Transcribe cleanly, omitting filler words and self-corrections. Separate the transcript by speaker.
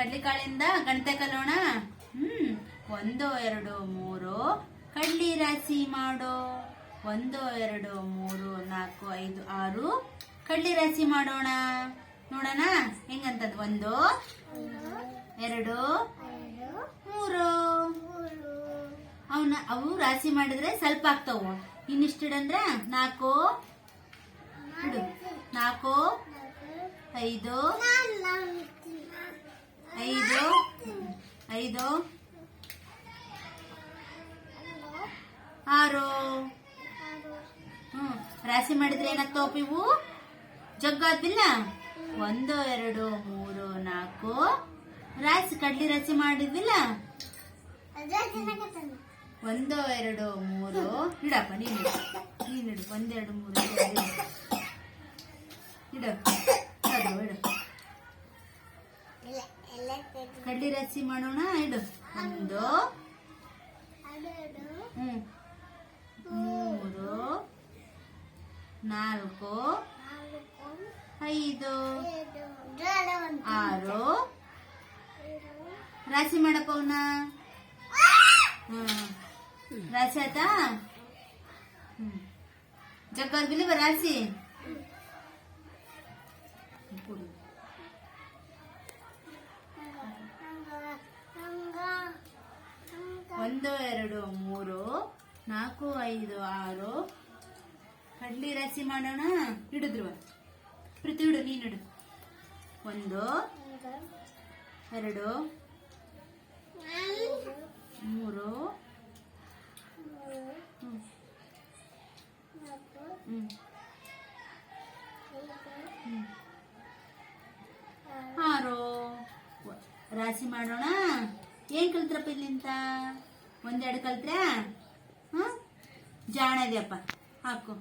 Speaker 1: ಕಡ್ಲಿಕಾಳಿಂದ ಗಣತೆ ಕಲಿಯೋಣ. 1 2 3 ಕಡ್ಲಿ ರಾಶಿ ಮಾಡೋ. 1 2 3 4 5 6 ಕಡ್ಲಿ ರಾಶಿ ಮಾಡೋಣ. ನೋಡೋಣ ಹೆಂಗಂತದ್. 1 2 3 ಅವು ರಾಶಿ ಮಾಡಿದ್ರೆ ಸ್ವಲ್ಪ ಆಗ್ತಾವು. ಇನ್ನಿಷ್ಟಿಡಂದ್ರ 4 ಇಡು. 4 5 5 5 6 ರಾಶಿ ಮಾಡಿದ್ರೆ ಏನಾಗ್ತಾವಪ್ಪ ಇವು? ಜಗ್ಗಾದ್ವಿಲ್ಲ. 1 2 3 4 ರಾಶಿ ಕಡ್ಲಿ ರಾಶಿ ಮಾಡಿದ್ವಿಲ್ಲ. 1 2 3 ಇಡಪ್ಪ ನೀನು ಇಡು. 1 2 3 ಇಡು. ಇಡು ಕಡ್ಲಿ ರಾಶಿ ಮಾಡೋಣ. ಇಡು. 1 3 4 5 6 ರಾಶಿ ಮಾಡಪ್ಪ ಅವನ್ನ. ರಾಶಿ ಆಯ್ತಾ? ಜಗ್ಗಾದ್ಬಿಲ್ಲ ರಾಶಿ. 1 2 3 4 5 6 ಕಡ್ಲಿ ರಾಶಿ ಮಾಡೋಣ. ಇಡಿದ್ರು ಪ್ರತಿ ಇಡು. ನೀನಿಡು. 1 2 3 6 ರಾಶಿ ಮಾಡೋಣ. ಏನ್ ಕಲ್ತ್ರಪ್ಪ ಇಲ್ಲಿಂತ? 1 2 ಕಲ್ತ್ರ? ಜಾಣ ಇದೆಯಪ್ಪ. ಹಾಕು.